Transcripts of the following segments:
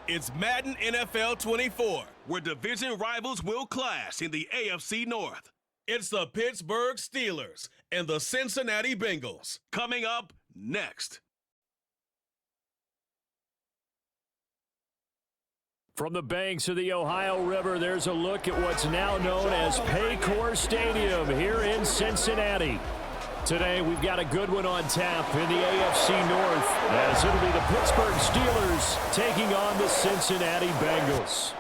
It's Madden NFL 24, where division rivals will clash in the AFC North. It's the Pittsburgh Steelers and the Cincinnati Bengals. Coming up next. From the banks of the Ohio River, there's a look at what's now known as Paycor Stadium here in Cincinnati. Today, we've got a good one on tap in the AFC North, as it'll be the Pittsburgh Steelers taking on the Cincinnati Bengals.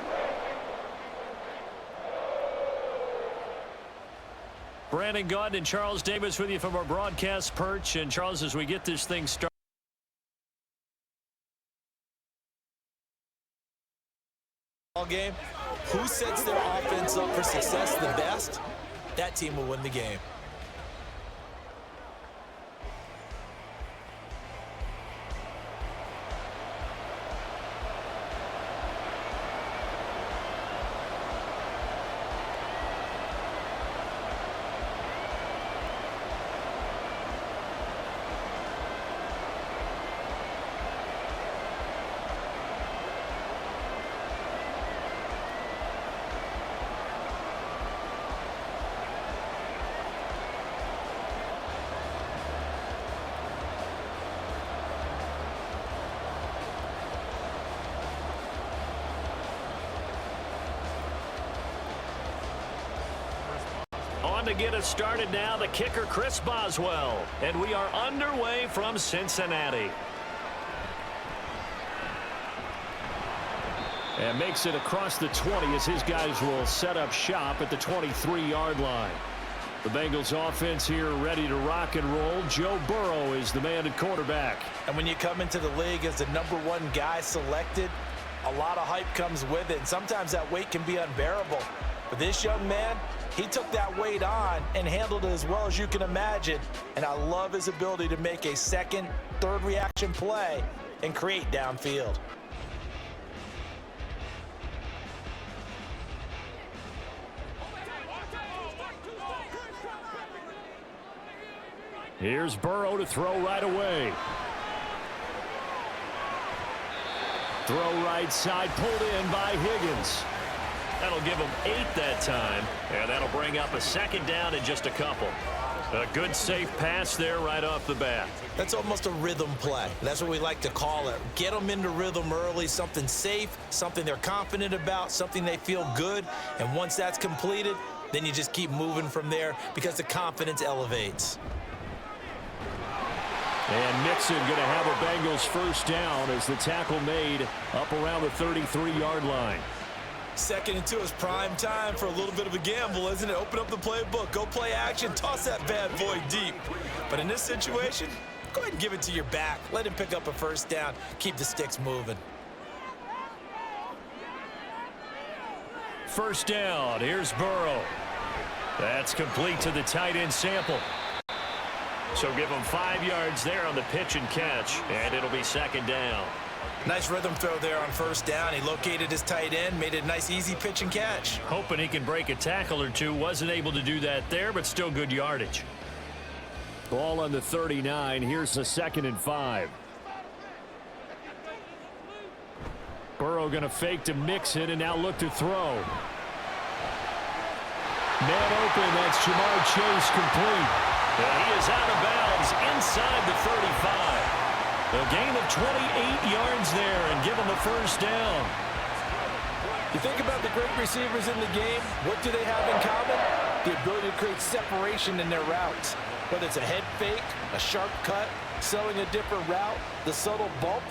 Brandon Gaudin and Charles Davis with you from our broadcast perch. And Charles, as we get this thing started, game, who sets their offense up for success the best, that team will win the game. On to get us started now, the kicker Chris Boswell. And we are underway from Cincinnati. And makes it across the 20 as his guys will set up shop at the 23-yard line. The Bengals offense here ready to rock and roll. Joe Burrow is the man at quarterback. And when you come into the league as the #1 guy selected, a lot of hype comes with it. And sometimes that weight can be unbearable. But this young man, he took that weight on and handled it as well as you can imagine. And I love his ability to make a second, third reaction play and create downfield. Here's Burrow to throw right away. Throw right side, pulled in by Higgins. That'll give him 8 that time, and that'll bring up a second down in just a couple. A good, safe pass there right off the bat. That's almost a rhythm play. That's what we like to call it. Get them into rhythm early, something safe, something they're confident about, something they feel good, and once that's completed, then you just keep moving from there because the confidence elevates. And Mixon going to have a Bengals first down as the tackle made up around the 33-yard line. 2nd and 2 is prime time for a little bit of a gamble, isn't it? Open up the playbook, go play action, toss that bad boy deep. But in this situation, go ahead and give it to your back. Let him pick up a first down. Keep the sticks moving. First down, here's Burrow. That's complete to the tight end Sample. So give him 5 yards there on the pitch and catch, and it'll be 2nd down. Nice rhythm throw there on first down. He located his tight end, made it a nice easy pitch and catch. Hoping he can break a tackle or two. Wasn't able to do that there, but still good yardage. Ball on the 39. Here's a 2nd and 5. Burrow going to fake to Mixon and now look to throw. Man open. That's Jamar Chase complete. And he is out of bounds inside the 35. A gain of 28 yards there and give him the first down. You think about the great receivers in the game, what do they have in common? The ability to create separation in their routes. Whether it's a head fake, a sharp cut, sowing a different route, the subtle bump,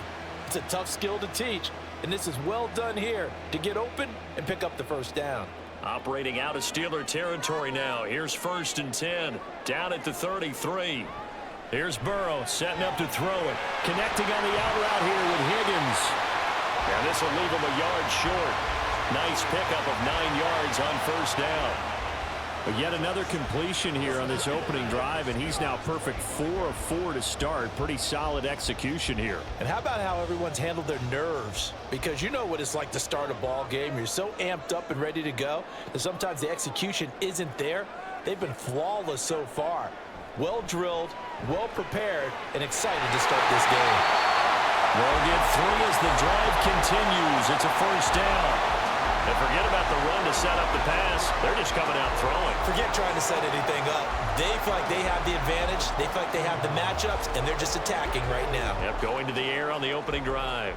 it's a tough skill to teach. And this is well done here to get open and pick up the first down. Operating out of Steeler territory now. Here's 1st and 10, down at the 33. Here's Burrow setting up to throw it. Connecting on the out route here with Higgins. And this will leave him a yard short. Nice pickup of 9 yards on first down. But yet another completion here on this opening drive, and he's now perfect 4 of 4 to start. Pretty solid execution here. And how about how everyone's handled their nerves? Because you know what it's like to start a ball game. You're so amped up and ready to go that sometimes the execution isn't there. They've been flawless so far. Well drilled, well prepared, and excited to start this game. They'll get three as the drive continues. It's a first down. And forget about the run to set up the pass. They're just coming out throwing. Forget trying to set anything up. They feel like they have the advantage. They feel like they have the matchups, and they're just attacking right now. Yep, going to the air on the opening drive.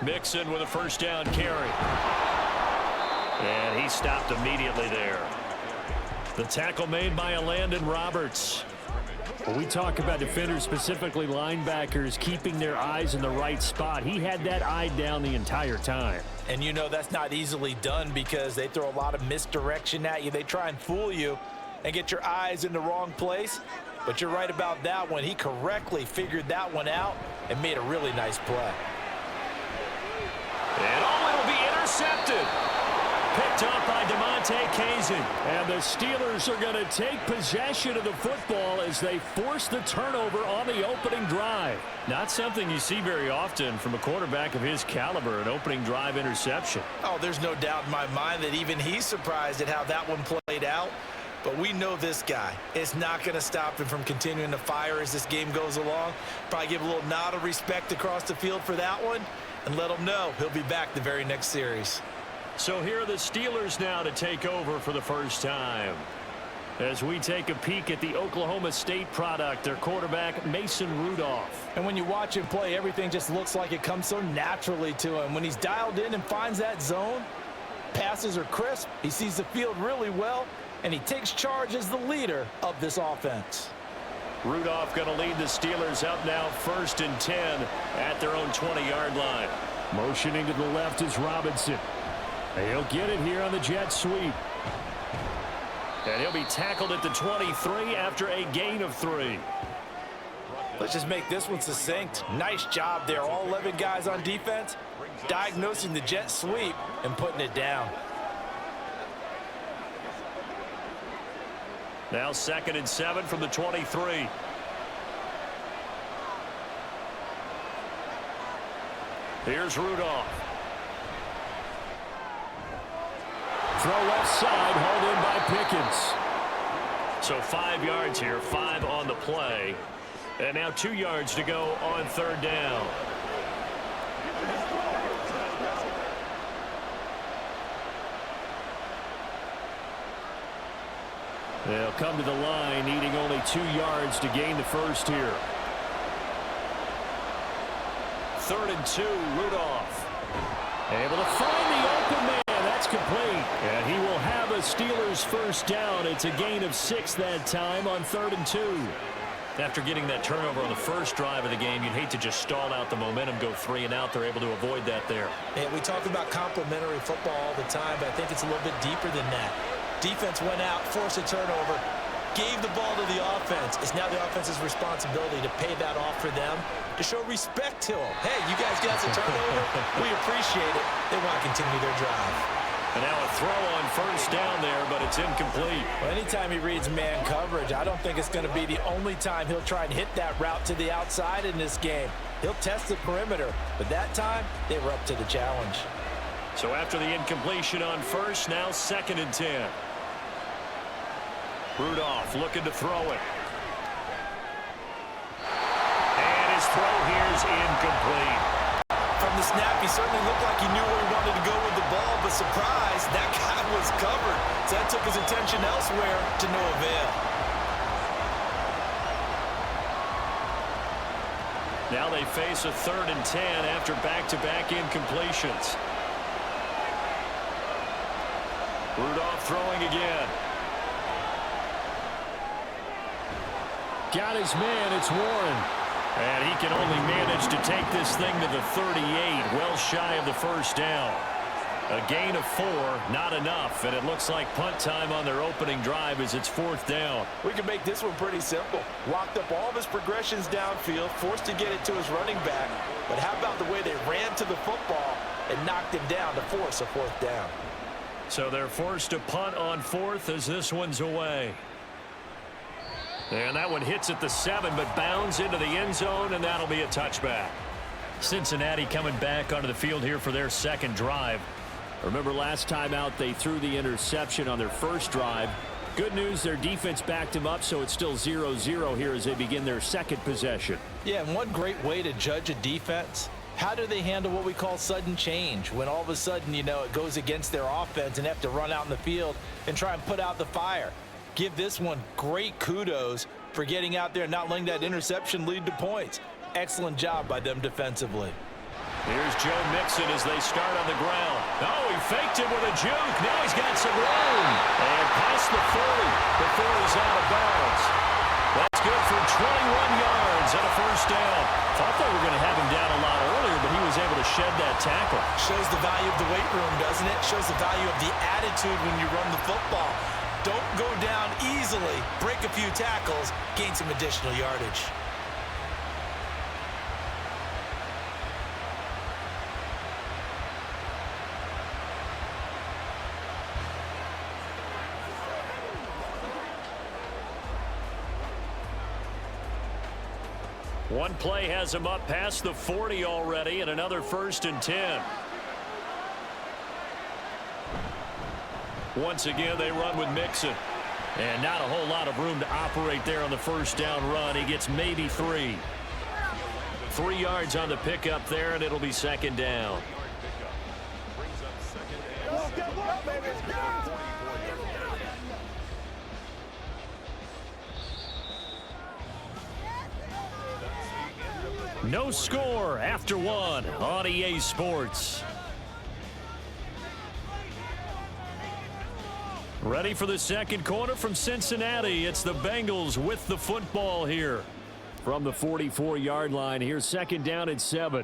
Mixon with a first down carry. And he stopped immediately there. The tackle made by Landon Roberts. When we talk about defenders, specifically linebackers, keeping their eyes in the right spot, he had that eye down the entire time. And you know that's not easily done because they throw a lot of misdirection at you. They try and fool you and get your eyes in the wrong place. But you're right about that one. He correctly figured that one out and made a really nice play. And it'll be intercepted. Picked up by DeMonte Kazin. And the Steelers are going to take possession of the football as they force the turnover on the opening drive. Not something you see very often from a quarterback of his caliber, an opening drive interception. Oh, there's no doubt in my mind that even he's surprised at how that one played out. But we know this guy. It's not going to stop him from continuing to fire as this game goes along. Probably give a little nod of respect across the field for that one and let him know he'll be back the very next series. So here are the Steelers now to take over for the first time. As we take a peek at the Oklahoma State product, their quarterback, Mason Rudolph. And when you watch him play, everything just looks like it comes so naturally to him. When he's dialed in and finds that zone, passes are crisp, he sees the field really well, and he takes charge as the leader of this offense. Rudolph going to lead the Steelers up now 1st and 10 at their own 20-yard line. Motioning to the left is Robinson. He'll get it here on the jet sweep. And he'll be tackled at the 23 after a gain of 3. Let's just make this one succinct. Nice job there. All 11 guys on defense diagnosing the jet sweep and putting it down. Now 2nd and 7 from the 23. Here's Rudolph. Throw left side, hauled in by Pickens. So 5 yards here, 5 on the play. And now 2 yards to go on 3rd down. They'll come to the line, needing only 2 yards to gain the first here. 3rd and 2, Rudolph. Able to find the open man. That's complete. And he will have a Steelers first down. It's a gain of 6 that time on 3rd and 2. After getting that turnover on the first drive of the game, you'd hate to just stall out the momentum, go 3 and out. They're able to avoid that there. Yeah, we talk about complementary football all the time, but I think it's a little bit deeper than that. Defense went out, forced a turnover, gave the ball to the offense. It's now the offense's responsibility to pay that off for them, to show respect to them. Hey, you guys got a turnover? We appreciate it. They want to continue their drive. And now a throw on 1st down there, but it's incomplete. Well, anytime he reads man coverage, I don't think it's going to be the only time he'll try and hit that route to the outside in this game. He'll test the perimeter, but that time they were up to the challenge. So after the incompletion on 1st, now 2nd and 10. Rudolph looking to throw it. And his throw here is incomplete. From the snap, he certainly looked like he knew where he wanted to go with the ball, but surprise, that guy was covered. So that took his attention elsewhere to no avail. Now they face a 3rd and 10 after back-to-back incompletions. Rudolph throwing again. Got his man, it's Warren. And he can only manage to take this thing to the 38, well shy of the first down. A gain of 4, not enough, and it looks like punt time on their opening drive as it's 4th down. We can make this one pretty simple. Locked up all of his progressions downfield, forced to get it to his running back. But how about the way they ran to the football and knocked him down to force a 4th down? So they're forced to punt on 4th as this one's away. And that one hits at the 7, but bounds into the end zone, and that'll be a touchback. Cincinnati coming back onto the field here for their 2nd drive. Remember last time out they threw the interception on their first drive. Good news, their defense backed him up, so it's still 0-0 here as they begin their second possession. Yeah, and one great way to judge a defense, how do they handle what we call sudden change? When all of a sudden, you know, it goes against their offense and they have to run out in the field and try and put out the fire. Give this one great kudos for getting out there and not letting that interception lead to points. Excellent job by them defensively. Here's Joe Mixon as they start on the ground. Oh, he faked it with a juke. Now he's got some room. And past the 40 before he's out of bounds. That's good for 21 yards and a first down. Thought they were going to have him down a lot earlier, but he was able to shed that tackle. Shows the value of the weight room, doesn't it? Shows the value of the attitude when you run the football. Don't go down easily. Break a few tackles. Gain some additional yardage. One play has him up past the 40 already, and another 1st and 10. Once again, they run with Mixon. And not a whole lot of room to operate there on the first down run. He gets maybe 3. 3 yards on the pickup there, and it'll be 2nd down. No score after 1 on EA Sports. Ready for the second quarter from Cincinnati. It's the Bengals with the football here. From the 44-yard line, here's 2nd down and 7.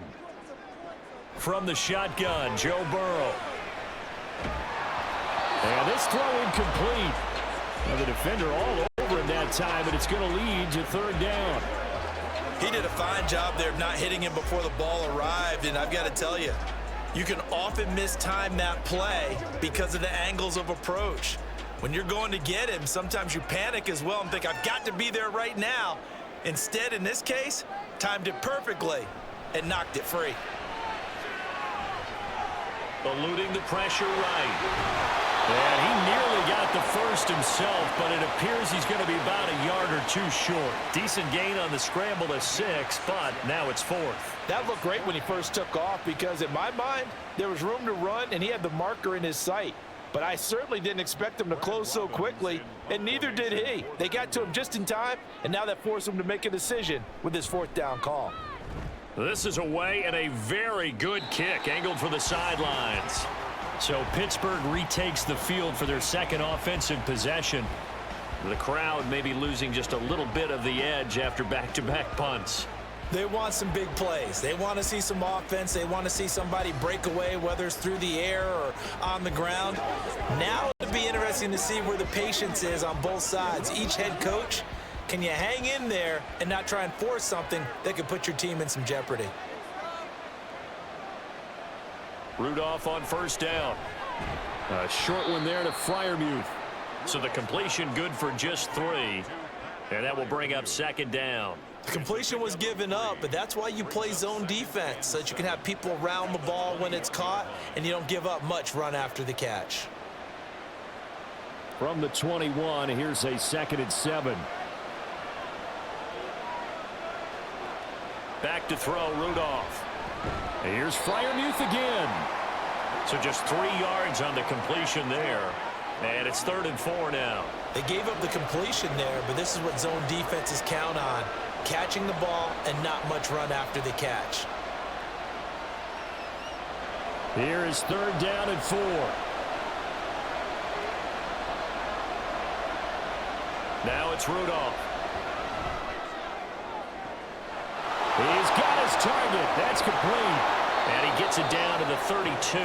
From the shotgun, Joe Burrow. And this throw incomplete. Now the defender all over him that time, but it's going to lead to 3rd down. He did a fine job there of not hitting him before the ball arrived, and I've got to tell you, you can often mistime that play because of the angles of approach. When you're going to get him, sometimes you panic as well and think, I've got to be there right now. Instead, in this case, timed it perfectly and knocked it free. Eluding the pressure right. And he nearly got the first himself, but it appears he's going to be about a yard or 2 short. Decent gain on the scramble to 6, but now it's 4th. That looked great when he first took off because, in my mind, there was room to run and he had the marker in his sight. But I certainly didn't expect him to close so quickly, and neither did he. They got to him just in time, and now that forced him to make a decision with his 4th down call. This is away and a very good kick angled for the sidelines. So Pittsburgh retakes the field for their second offensive possession. The crowd may be losing just a little bit of the edge after back-to-back punts. They want some big plays. They want to see some offense. They want to see somebody break away, whether it's through the air or on the ground. Now it'll be interesting to see where the patience is on both sides. Each head coach, can you hang in there and not try and force something that could put your team in some jeopardy? Rudolph on 1st down. A short one there to Freiermuth. So the completion good for just 3. And that will bring up 2nd down. The completion was given up, but that's why you play zone defense, so that you can have people around the ball when it's caught, and you don't give up much run after the catch. From the 21, here's a 2nd and 7. Back to throw, Rudolph. Here's Freiermuth again. So just 3 yards on the completion there. And it's 3rd and 4 now. They gave up the completion there, but this is what zone defenses count on. Catching the ball and not much run after the catch. Here is 3rd down and 4. Now it's Rudolph. He's got his target. That's complete. And he gets it down to the 32.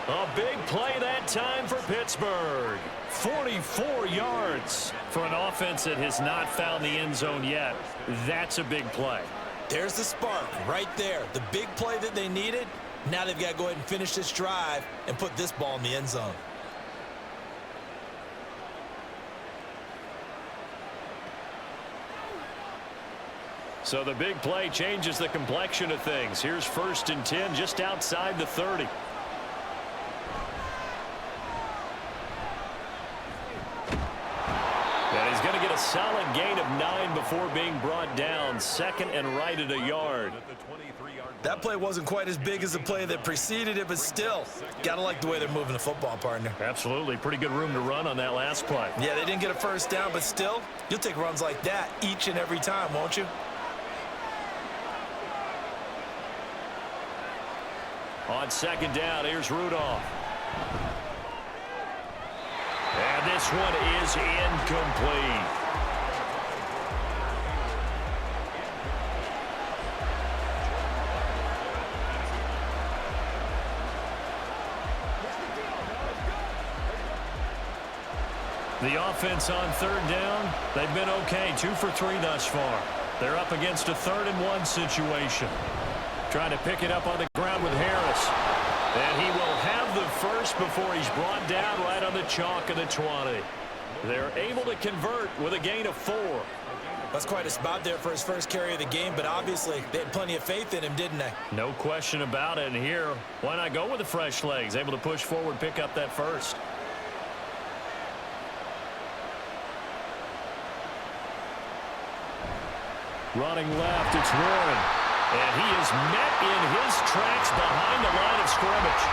A big play that time for Pittsburgh. 44 yards for an offense that has not found the end zone yet. That's a big play. There's the spark right there. The big play that they needed. Now they've got to go ahead and finish this drive and put this ball in the end zone. So the big play changes the complexion of things. Here's 1st and 10 just outside the 30. of 9 before being brought down. Second and right at a yard. That play wasn't quite as big as the play that preceded it, but still, gotta like the way they're moving the football, partner. Absolutely. Pretty good room to run on that last play. Yeah, they didn't get a first down, but still, you'll take runs like that each and every time, won't you? On second down, here's Rudolph. And this one is incomplete. The offense on third down, they've been okay. 2 for 3 thus far. They're up against a 3rd and 1 situation. Trying to pick it up on the ground with Harris. And he will have the first before he's brought down right on the chalk of the 20. They're able to convert with a gain of 4. That's quite a spot there for his first carry of the game, but obviously they had plenty of faith in him, didn't they? No question about it. And here, why not go with the fresh legs? Able to push forward, pick up that first. Running left, it's Warren. And he is met in his tracks behind the line of scrimmage.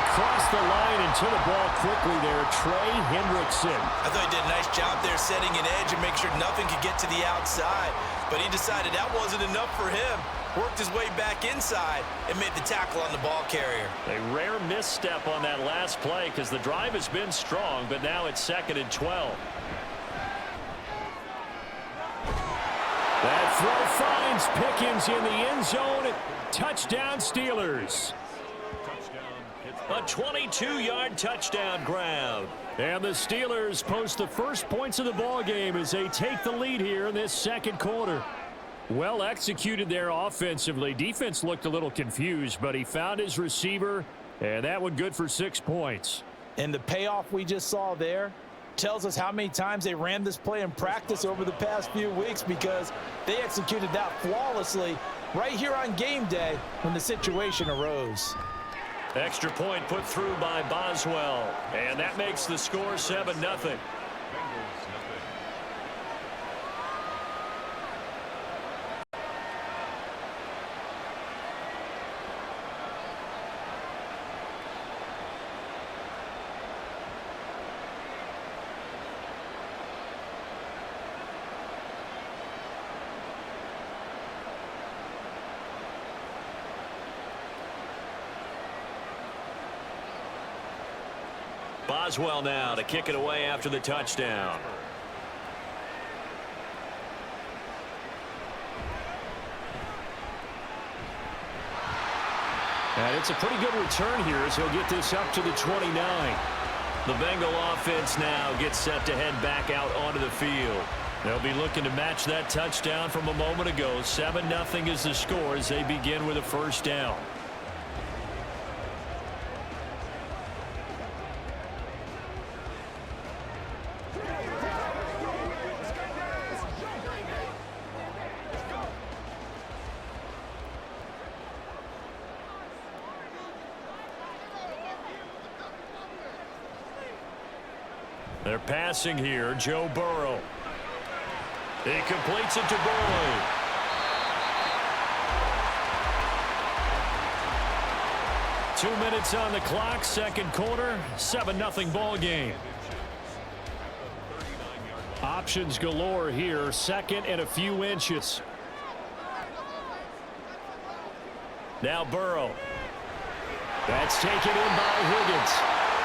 Across the line and to the ball quickly there, Trey Hendrickson. I thought he did a nice job there setting an edge and make sure nothing could get to the outside. But he decided that wasn't enough for him. Worked his way back inside and made the tackle on the ball carrier. A rare misstep on that last play because the drive has been strong, but now it's 2nd and 12. That throw finds Pickens in the end zone. Touchdown Steelers. A 22-yard touchdown grab. And the Steelers post the first points of the ball game as they take the lead here in this second quarter. Well executed there offensively. Defense looked a little confused, but he found his receiver, and that one good for 6 points. And the payoff we just saw there tells us how many times they ran this play in practice over the past few weeks, because they executed that flawlessly right here on game day when the situation arose. Extra point put through by Boswell, and that makes the score 7-0. Boswell now to kick it away after the touchdown. And it's a pretty good return here as he'll get this up to the 29. The Bengal offense now gets set to head back out onto the field. They'll be looking to match that touchdown from a moment ago. 7-0 is the score as they begin with a first down. They're passing here. Joe Burrow. He completes it to Burrow. Two minutes on the clock, second quarter, 7-0 ball game. Options galore here, second and a few inches. Now Burrow. That's taken in by Higgins.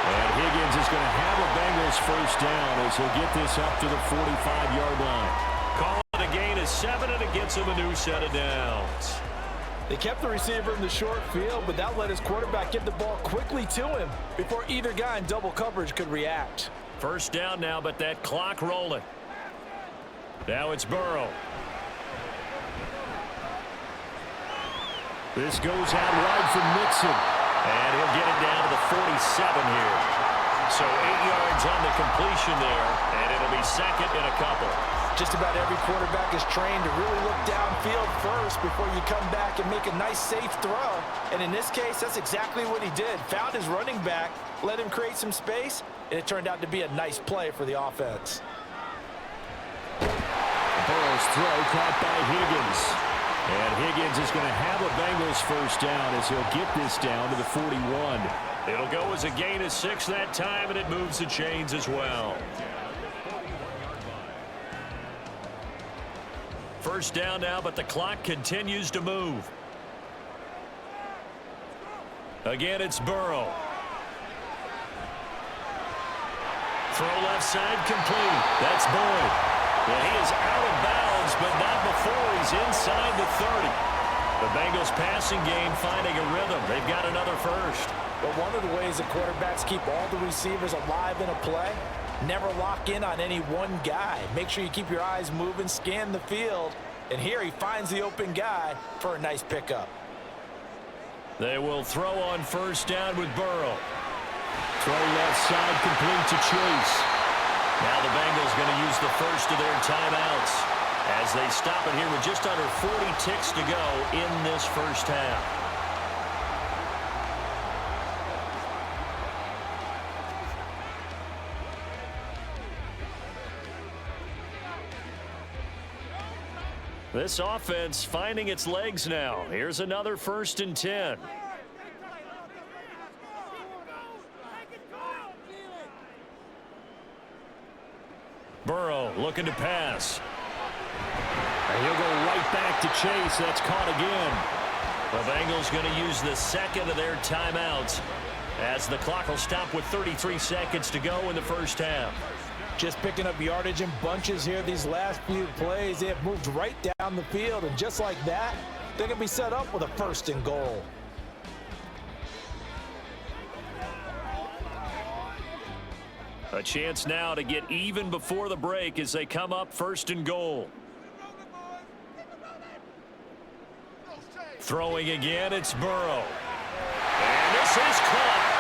And Higgins is going to have a Bengals first down as he'll get this up to the 45-yard line. Call it a gain of 7, and it gets him a new set of downs. They kept the receiver in the short field, but that let his quarterback get the ball quickly to him before either guy in double coverage could react. First down now, but that clock rolling. Now it's Burrow. This goes out wide from Mixon. And he'll get it down to the 47 here. So 8 yards on the completion there, and it'll be second and a couple. Just about every quarterback is trained to really look downfield first before you come back and make a nice, safe throw. And in this case, that's exactly what he did. Found his running back, let him create some space, and it turned out to be a nice play for the offense. Burrow Almost throw caught by Higgins. And Higgins is going to have a Bengals first down as he'll get this down to the 41. It'll go as a gain of 6 that time, and it moves the chains as well. First down now, but the clock continues to move. Again, it's Burrow. Throw left side complete. That's Boyd. Yeah, he is out of bounds, but not before he's inside the 30. The Bengals passing game finding a rhythm. They've got another first. But one of the ways the quarterbacks keep all the receivers alive in a play, never lock in on any one guy. Make sure you keep your eyes moving, scan the field, and here he finds the open guy for a nice pickup. They will throw on first down with Burrow. Throw left side complete to Chase. Now the Bengals going to use the first of their timeouts as they stop it here with just under 40 ticks to go in this first half. This offense finding its legs now. Here's another 1st and 10. Burrow looking to pass. And he'll go right back to Chase. That's caught again. The Bengals going to use the second of their timeouts as the clock will stop with 33 seconds to go in the first half. Just picking up yardage in bunches here these last few plays. They have moved right down the field, and just like that, they're going to be set up with a 1st and goal. A chance now to get even before the break as they come up 1st and goal. Throwing again, it's Burrow. And this is caught.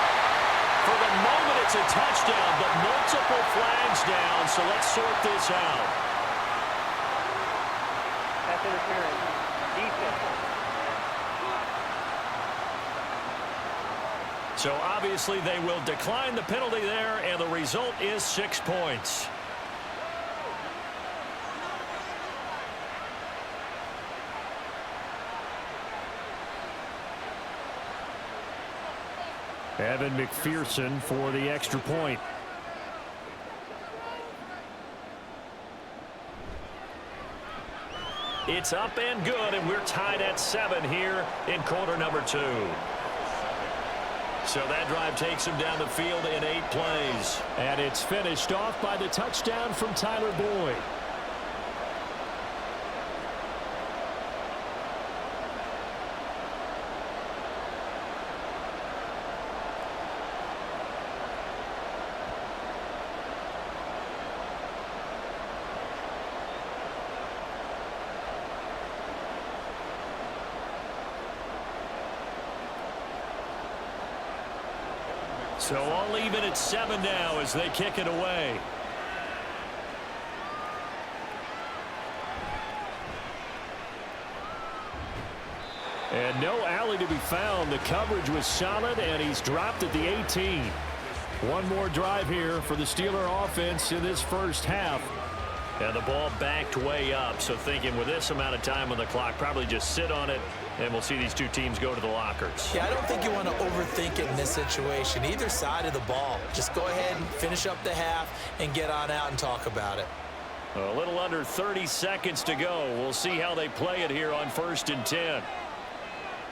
For the moment, it's a touchdown, but multiple flags down, so let's sort this out. Pass interference. Defense. So obviously they will decline the penalty there, and the result is 6 points. Evan McPherson for the extra point. It's up and good, and we're tied at 7 here in quarter number 2. So that drive takes him down the field in 8 plays. And it's finished off by the touchdown from Tyler Boyd. So all even at 7 now as they kick it away. And no alley to be found. The coverage was solid, and he's dropped at the 18. One more drive here for the Steeler offense in this first half. And the ball backed way up, so thinking with this amount of time on the clock, probably just sit on it, and we'll see these two teams go to the lockers. Yeah, I don't think you want to overthink it in this situation. Either side of the ball. Just go ahead and finish up the half and get on out and talk about it. A little under 30 seconds to go. We'll see how they play it here on 1st and 10.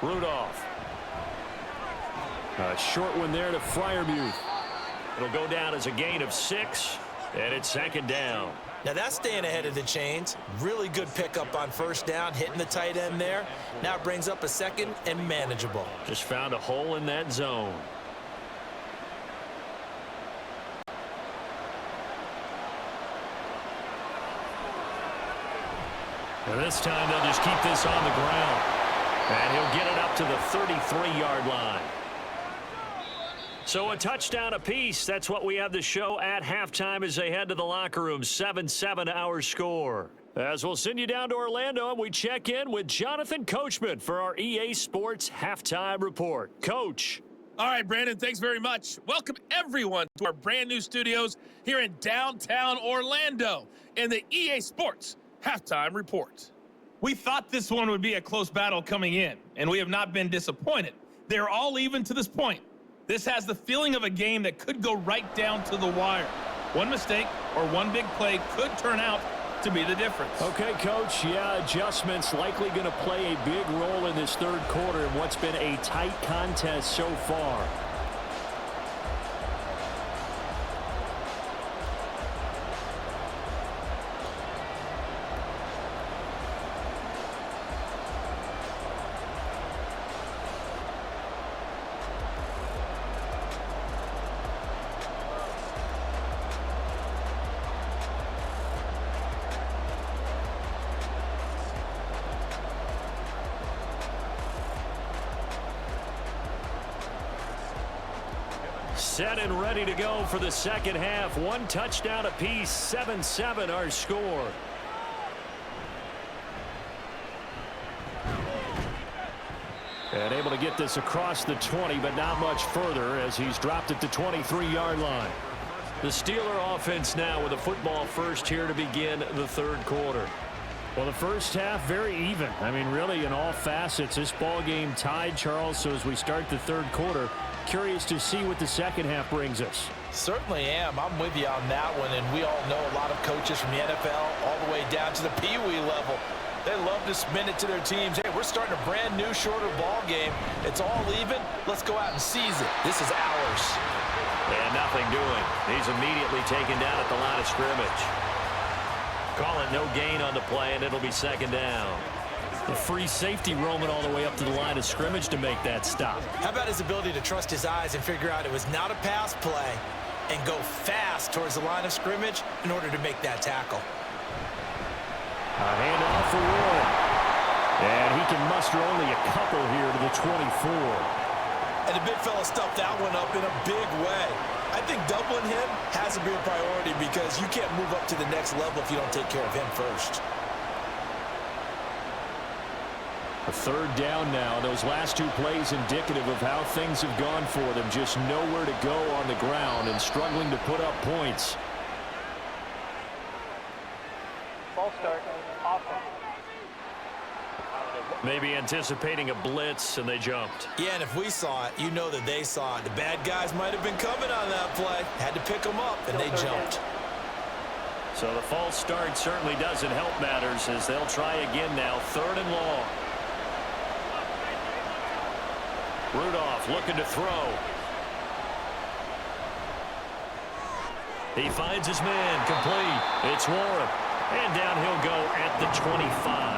Rudolph. A short one there to Freiermuth. It'll go down as a gain of 6, and it's 2nd down. Now that's staying ahead of the chains. Really good pickup on first down, hitting the tight end there. Now it brings up a 2nd and manageable. Just found a hole in that zone. And this time they'll just keep this on the ground. And he'll get it up to the 33-yard line. So a touchdown apiece. That's what we have to show at halftime as they head to the locker room. 7-7 our score. As we'll send you down to Orlando, and we check in with Jonathan Coachman for our EA Sports Halftime Report. Coach. All right, Brandon, thanks very much. Welcome, everyone, to our brand new studios here in downtown Orlando in the EA Sports halftime report. We thought this one would be a close battle coming in, and we have not been disappointed. They're all even to this point. This has the feeling of a game that could go right down to the wire. One mistake or one big play could turn out to be the difference. Okay, Coach. Yeah, adjustments likely going to play a big role in this third quarter in what's been a tight contest so far. Set and ready to go for the second half. One touchdown apiece, 7-7 our score. And able to get this across the 20, but not much further as he's dropped it to 23-yard line. The Steeler offense now with a football first here to begin the third quarter. Well, the first half very even. I mean, really in all facets, this ball game tied, Charles. So as we start the third quarter, curious to see what the second half brings us. Certainly am. I'm with you on that one, and we all know a lot of coaches from the NFL all the way down to the Pee-wee level. They love to spin it to their teams. Hey, we're starting a brand new, shorter ball game. It's all even. Let's go out and seize it. This is ours. And nothing doing. He's immediately taken down at the line of scrimmage. Call it no gain on the play, and it'll be second down. The free safety roaming all the way up to the line of scrimmage to make that stop. How about his ability to trust his eyes and figure out it was not a pass play and go fast towards the line of scrimmage in order to make that tackle. A handoff for Warren. And he can muster only a couple here to the 24. And the big fella stuffed that one up in a big way. I think doubling him has to be a priority because you can't move up to the next level if you don't take care of him first. A third down now. Those last two plays indicative of how things have gone for them. Just nowhere to go on the ground and struggling to put up points. False start. Offense. Maybe anticipating a blitz, and they jumped. Yeah, and if we saw it, you know that they saw it. The bad guys might have been coming on that play. Had to pick them up, and they jumped. So the false start certainly doesn't help matters as they'll try again now. Third and long. Rudolph looking to throw. He finds his man, complete. It's Warren. And down he'll go at the 25.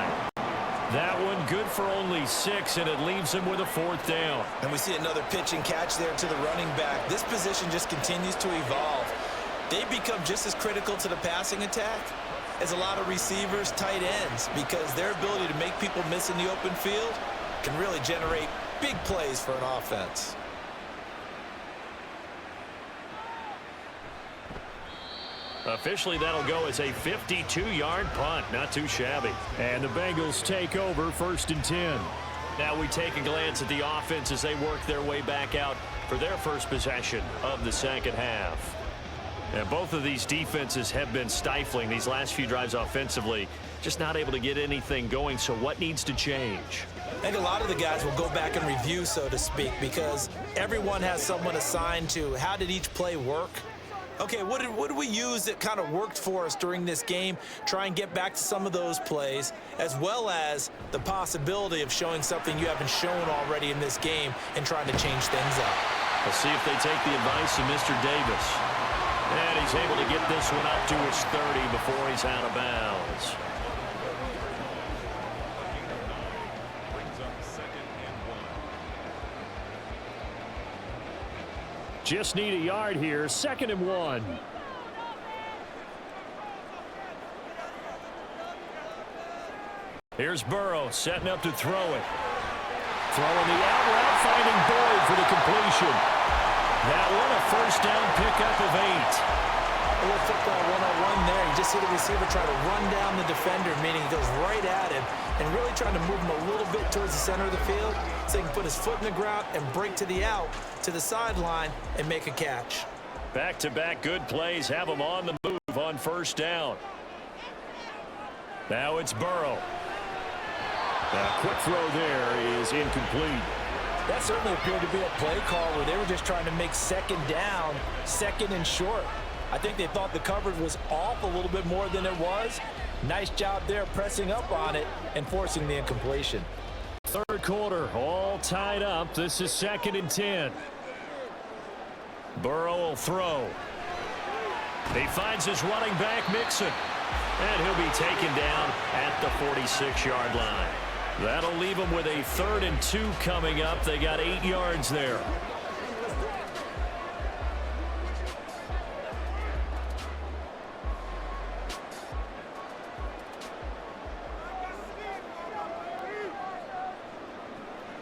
That one good for only 6, and it leaves him with a fourth down. And we see another pitch and catch there to the running back. This position just continues to evolve. They become just as critical to the passing attack as a lot of receivers, tight ends, because their ability to make people miss in the open field can really generate big plays for an offense. Officially, that'll go as a 52-yard punt. Not too shabby. And the Bengals take over 1st and 10. Now we take a glance at the offense as they work their way back out for their first possession of the second half. And both of these defenses have been stifling these last few drives offensively. Just not able to get anything going, so what needs to change? I think a lot of the guys will go back and review, so to speak, because everyone has someone assigned to how did each play work. Okay, what did we use that kind of worked for us during this game? Try and get back to some of those plays, as well as the possibility of showing something you haven't shown already in this game and trying to change things up. Let's see if they take the advice of Mr. Davis. And he's able to get this one up to his 30 before he's out of bounds. Just need a yard here. 2nd and 1. Here's Burrow setting up to throw it. Throwing the out route, finding Boyd for the completion. That one a first down pickup of 8. A little football 101 there. You just see the receiver try to run down the defender, meaning he goes right at him and really trying to move him a little bit towards the center of the field so he can put his foot in the ground and break to the out, to the sideline, and make a catch. Back-to-back good plays have him on the move on first down. Now it's Burrow. A quick throw there is incomplete. That certainly appeared to be a play call where they were just trying to make second down, second and short. I think they thought the coverage was off a little bit more than it was. Nice job there pressing up on it and forcing the incompletion. Third quarter, all tied up. This is 2nd and 10. Burrow will throw. He finds his running back, Mixon. And he'll be taken down at the 46-yard line. That'll leave him with a 3rd and 2 coming up. They got 8 yards there.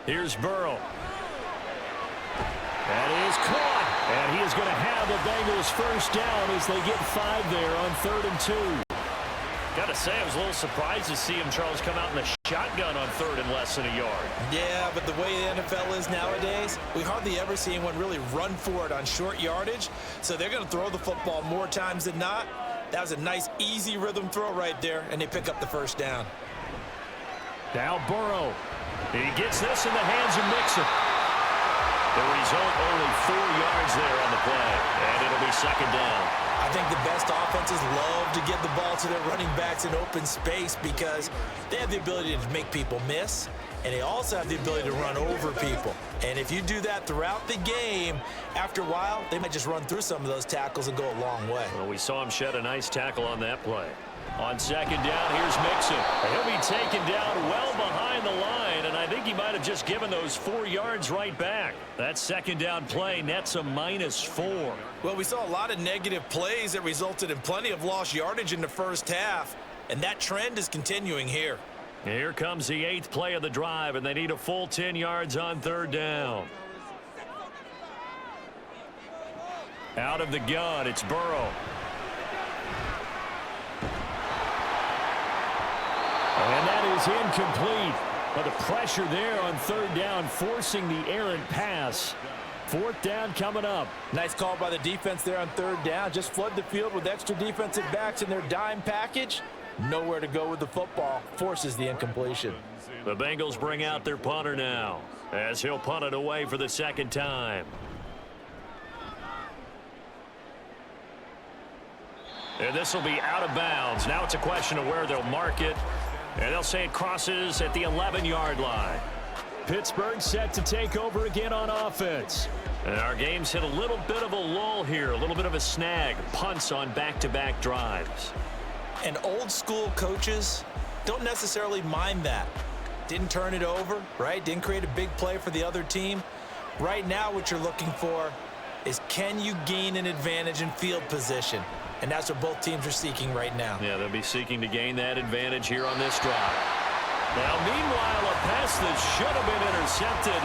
Here's Burrow. That is caught. And he is going to have the Bengals first down as they get 5 there on 3rd and 2. Got to say, I was a little surprised to see him, Charles, come out in the shotgun on 3rd and less than a yard. Yeah, but the way the NFL is nowadays, we hardly ever see anyone really run for it on short yardage. So they're going to throw the football more times than not. That was a nice, easy rhythm throw right there, and they pick up the first down. Now Burrow. He gets this in the hands of Mixon. The result, only 4 yards there on the play, and it'll be 2nd down. I think the best offenses love to get the ball to their running backs in open space because they have the ability to make people miss, and they also have the ability to run over people. And if you do that throughout the game, after a while, they might just run through some of those tackles and go a long way. Well, we saw him shed a nice tackle on that play. On 2nd down, here's Mixon. He'll be taken down well behind the line, and I think he might have just given those 4 yards right back. That 2nd down play nets a -4. Well, we saw a lot of negative plays that resulted in plenty of lost yardage in the first half, and that trend is continuing here. Here comes the 8th play of the drive, and they need a full 10 yards on 3rd down. Out of the gun, it's Burrow. And that is incomplete. But the pressure there on 3rd down, forcing the errant pass. 4th down coming up. Nice call by the defense there on 3rd down. Just flood the field with extra defensive backs in their dime package. Nowhere to go with the football. Forces the incompletion. The Bengals bring out their punter now, as he'll punt it away for the 2nd time. And this will be out of bounds. Now it's a question of where they'll mark it. And they'll say it crosses at the 11-yard line. Pittsburgh set to take over again on offense. And our game's hit a little bit of a lull here, a little bit of a snag. Punts on back-to-back drives. And old school coaches don't necessarily mind that. Didn't turn it over, right? Didn't create a big play for the other team. Right now what you're looking for is, can you gain an advantage in field position? And that's what both teams are seeking right now. Yeah, they'll be seeking to gain that advantage here on this drive. Now, meanwhile, a pass that should have been intercepted,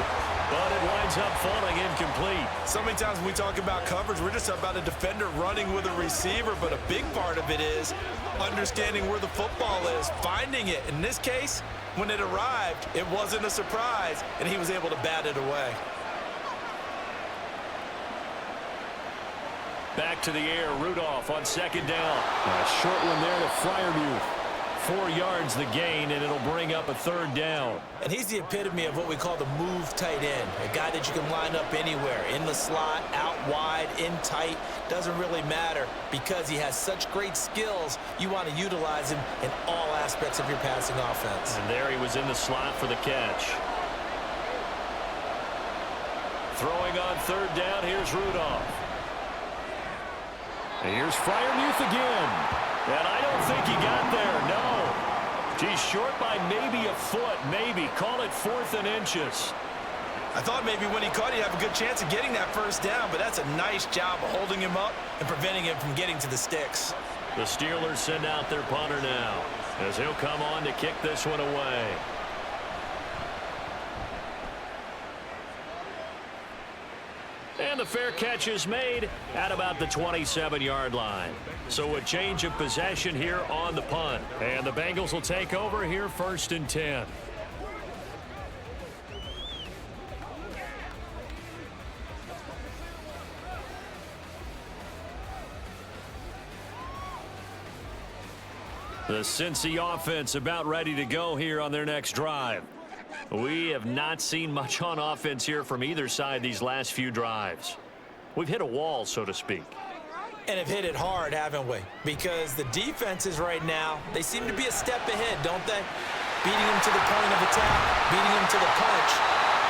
but it winds up falling incomplete. So many times when we talk about coverage, we're just about a defender running with a receiver, but a big part of it is understanding where the football is, finding it. In this case, when it arrived, it wasn't a surprise, and he was able to bat it away. Back to the air, Rudolph on 2nd down. A short one there to Freiermuth. 4 yards the gain, and it'll bring up a 3rd down. And he's the epitome of what we call the move tight end, a guy that you can line up anywhere, in the slot, out wide, in tight, doesn't really matter because he has such great skills. You want to utilize him in all aspects of your passing offense. And there he was in the slot for the catch. Throwing on 3rd down, here's Rudolph. And here's Freiermuth again. And I don't think he got there, no. He's short by maybe a foot, maybe. Call it 4th and inches. I thought maybe when he caught, he'd have a good chance of getting that first down, but that's a nice job of holding him up and preventing him from getting to the sticks. The Steelers send out their punter now, as he'll come on to kick this one away. And the fair catch is made at about the 27-yard line. So a change of possession here on the punt. And the Bengals will take over here 1st and 10. The Cincy offense about ready to go here on their next drive. We have not seen much on offense here from either side these last few drives. We've hit a wall, so to speak. And have hit it hard, haven't we? Because the defenses right now, they seem to be a step ahead, don't they? Beating them to the point of attack, beating them to the punch.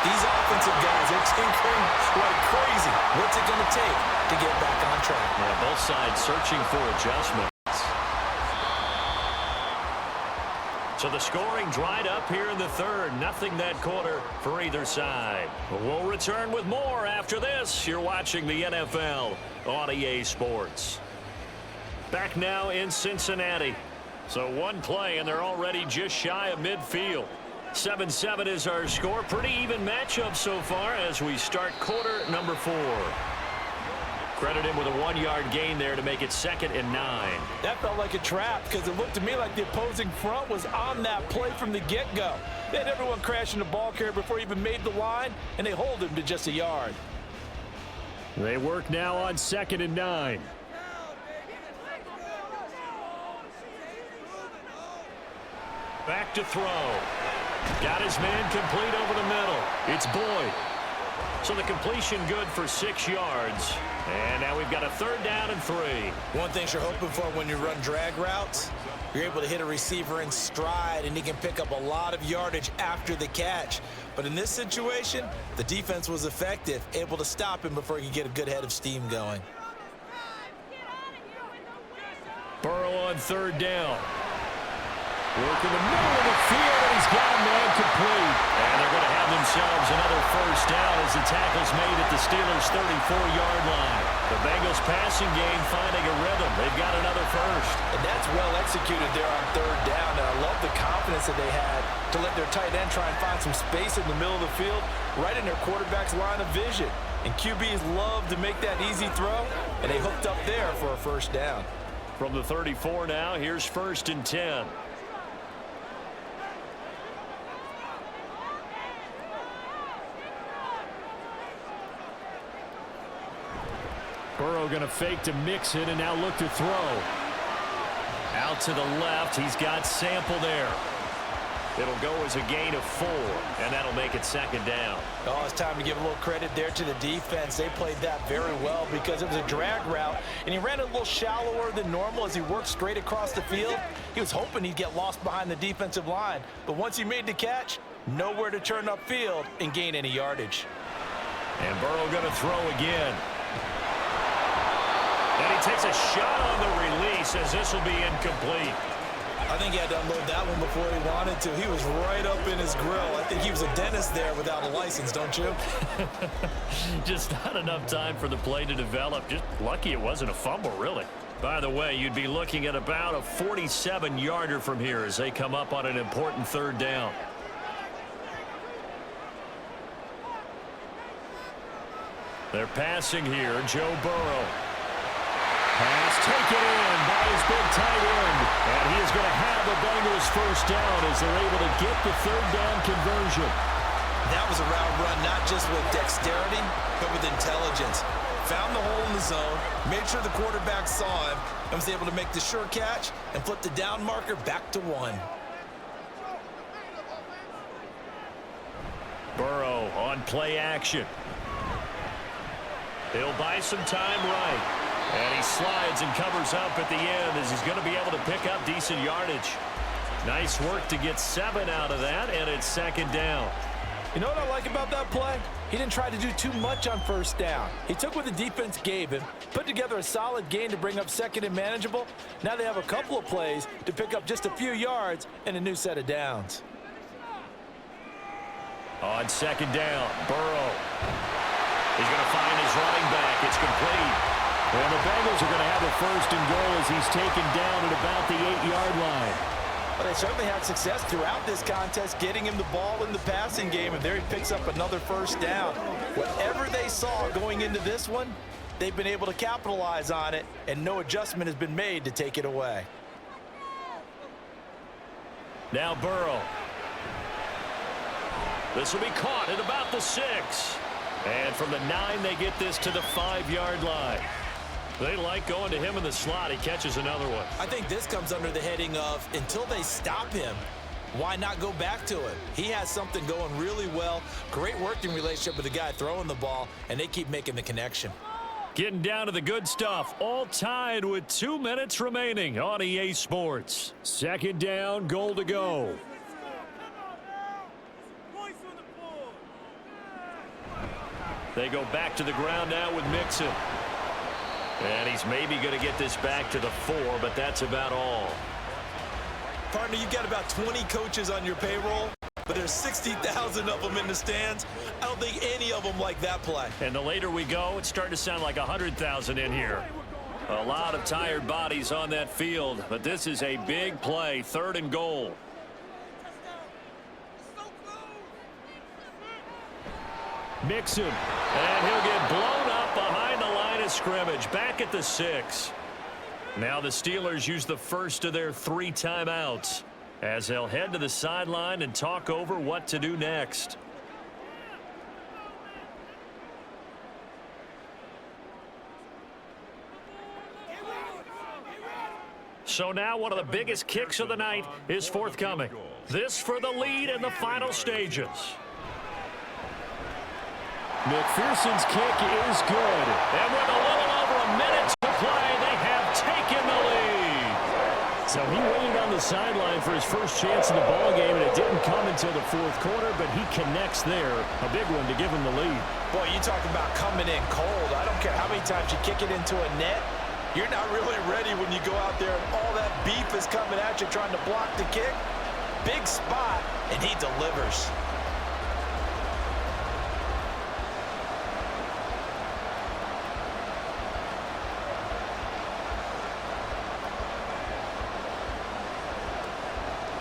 These offensive guys, they're tinkering like crazy. What's it going to take to get back on track? Yeah, both sides searching for adjustments. So the scoring dried up here in the third. Nothing that quarter for either side. We'll return with more after this. You're watching the NFL on EA Sports. Back now in Cincinnati. So one play, and they're already just shy of midfield. 7-7 is our score. Pretty even matchup so far as we start quarter number 4. Credit him with a 1-yard gain there to make it 2nd and 9. That felt like a trap because it looked to me like the opposing front was on that play from the get-go. They had everyone crashing the ball carrier before he even made the line, and they hold him to just a yard. They work now on 2nd and 9. Back to throw. Got his man complete over the middle. It's Boyd. So the completion good for 6 yards. And now we've got a 3rd down and 3. One thing you're hoping for when you run drag routes, you're able to hit a receiver in stride, and he can pick up a lot of yardage after the catch. But in this situation, the defense was effective, able to stop him before he could get a good head of steam going. Burrow on 3rd down. Work in the middle of the field, and he's got a man complete. And they're going to have themselves another 1st down as the tackle's made at the Steelers' 34-yard line. The Bengals passing game finding a rhythm. They've got another 1st. And that's well executed there on 3rd down. And I love the confidence that they had to let their tight end try and find some space in the middle of the field, right in their quarterback's line of vision. And QBs love to make that easy throw, and they hooked up there for a 1st down. From the 34 now, here's 1st and 10. Burrow going to fake to mix it and now look to throw. Out to the left. He's got Sample there. It'll go as a gain of 4, and that'll make it 2nd down. Oh, it's time to give a little credit there to the defense. They played that very well because it was a drag route, and he ran a little shallower than normal as he worked straight across the field. He was hoping he'd get lost behind the defensive line, but once he made the catch, nowhere to turn upfield and gain any yardage. And Burrow going to throw again. And he takes a shot on the release as this will be incomplete. I think he had to unload that one before he wanted to. He was right up in his grill. I think he was a dentist there without a license, don't you? Just not enough time for the play to develop. Just lucky it wasn't a fumble, really. By the way, you'd be looking at about a 47-yarder from here as they come up on an important 3rd down. They're passing here. Joe Burrow. Pass taken in by his big tight end. And he is going to have the Bengals 1st down as they're able to get the 3rd down conversion. That was a route run not just with dexterity, but with intelligence. Found the hole in the zone, made sure the quarterback saw him, and was able to make the sure catch and flip the down marker back to 1. Burrow on play action. He'll buy some time right. And he slides and covers up at the end as he's going to be able to pick up decent yardage. Nice work to get 7 out of that, and it's 2nd down. You know what I like about that play? He didn't try to do too much on 1st down. He took what the defense gave him, put together a solid gain to bring up 2nd and manageable. Now they have a couple of plays to pick up just a few yards and a new set of downs. On 2nd down, Burrow. He's going to find his running back. It's complete. And the Bengals are going to have a 1st and goal as he's taken down at about the 8-yard line. Well, they certainly had success throughout this contest, getting him the ball in the passing game, and there he picks up another 1st down. Whatever they saw going into this one, they've been able to capitalize on it, and no adjustment has been made to take it away. Now Burrow. This will be caught at about the 6. And from the 9, they get this to the 5-yard line. They like going to him in the slot. He catches another one. I think this comes under the heading of until they stop him, why not go back to it? He has something going really well. Great working relationship with the guy throwing the ball, and they keep making the connection. Getting down to the good stuff. All tied with 2 minutes remaining on EA Sports. Second down, goal to go. They go back to the ground now with Mixon. And he's maybe going to get this back to the 4, but that's about all. Partner, you've got about 20 coaches on your payroll, but there's 60,000 of them in the stands. I don't think any of them like that play. And the later we go, it's starting to sound like 100,000 in here. A lot of tired bodies on that field, but this is a big play, 3rd and goal. Mixon, and he'll get blown up behind the line of scrimmage, back at the 6. Now the Steelers use the first of their 3 timeouts as they'll head to the sideline and talk over what to do next. So now one of the biggest kicks of the night is forthcoming. This for the lead in the final stages. McPherson's kick is good. And with a little over a minute to play, they have taken the lead. So he waited on the sideline for his first chance in the ballgame, and it didn't come until the 4th quarter, but he connects there. A big one to give him the lead. Boy, you talk about coming in cold. I don't care how many times you kick it into a net. You're not really ready when you go out there and all that beef is coming at you trying to block the kick. Big spot, and he delivers.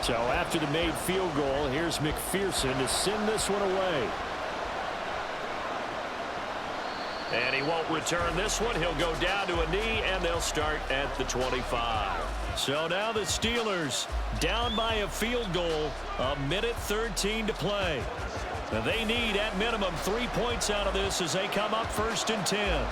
So after the made field goal, here's McPherson to send this one away. And he won't return this one. He'll go down to a knee, and they'll start at the 25. So now the Steelers down by a field goal, 1:13 to play. Now they need, at minimum, 3 points out of this as they come up 1st and 10.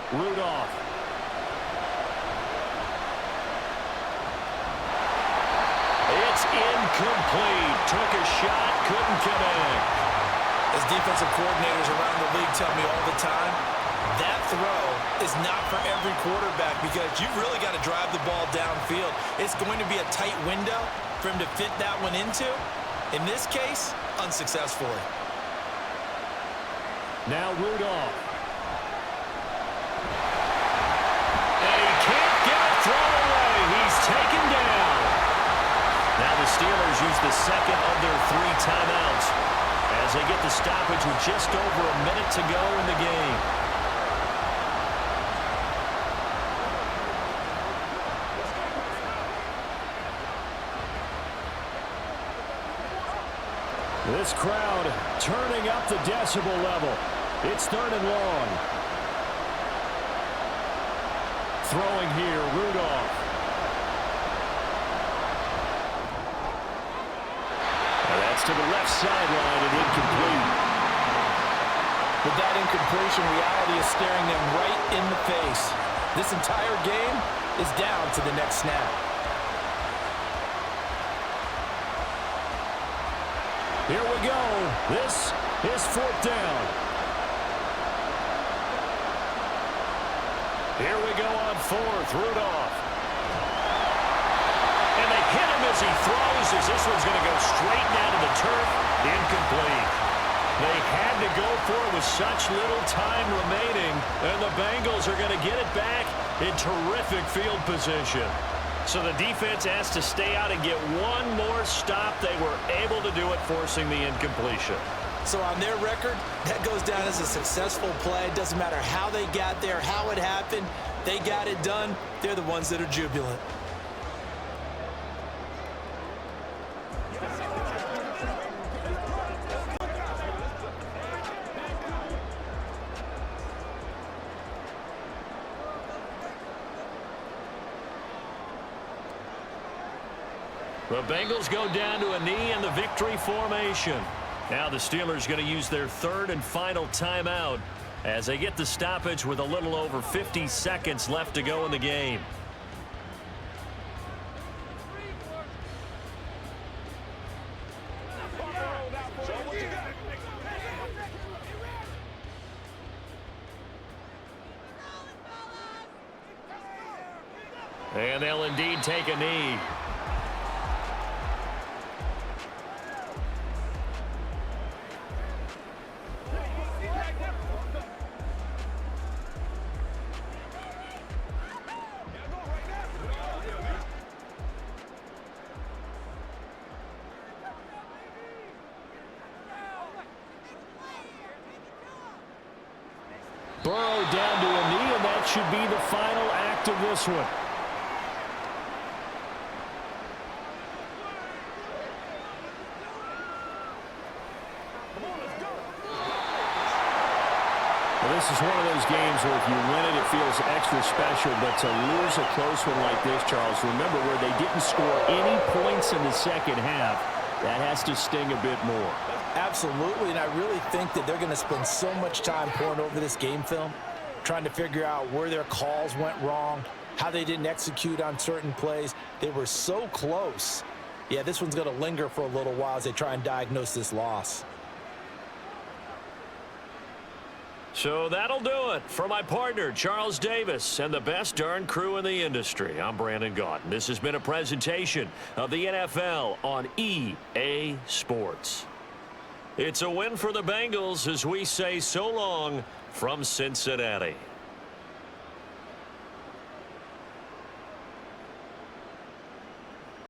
Rudolph. It's incomplete. Took a shot, couldn't connect. As defensive coordinators around the league tell me all the time, that throw is not for every quarterback because you've really got to drive the ball downfield. It's going to be a tight window for him to fit that one into. In this case, unsuccessfully. Now Rudolph. Taken down. Now the Steelers use the second of their 3 timeouts as they get the stoppage with just over a minute to go in the game. This crowd turning up the decibel level. It's 3rd and long. Throwing here, Rudolph. To the left sideline and incomplete. With that incompletion, reality is staring them right in the face. This entire game is down to the next snap. Here we go. This is 4th down. Here we go on 4th. Rudolph. And they hit him as he throws, as this one's going to go straight down to the turf. Incomplete. They had to go for it with such little time remaining, and the Bengals are going to get it back in terrific field position. So the defense has to stay out and get one more stop. They were able to do it, forcing the incompletion. So on their record, that goes down as a successful play. It doesn't matter how they got there, how it happened. They got it done. They're the ones that are jubilant. The Bengals go down to a knee in the victory formation. Now the Steelers going to use their third and final timeout as they get the stoppage with a little over 50 seconds left to go in the game. And they'll indeed take a knee. Burrow down to a knee, and that should be the final act of this one. Well, this is one of those games where if you win it, it feels extra special, but to lose a close one like this, Charles, remember where they didn't score any points in the second half, that has to sting a bit more. Absolutely, and I really think that they're going to spend so much time poring over this game film, trying to figure out where their calls went wrong, how they didn't execute on certain plays. They were so close. Yeah, this one's going to linger for a little while as they try and diagnose this loss. So that'll do it for my partner, Charles Davis, and the best darn crew in the industry. I'm Brandon Gaudin. This has been a presentation of the NFL on EA Sports. It's a win for the Bengals as we say so long from Cincinnati.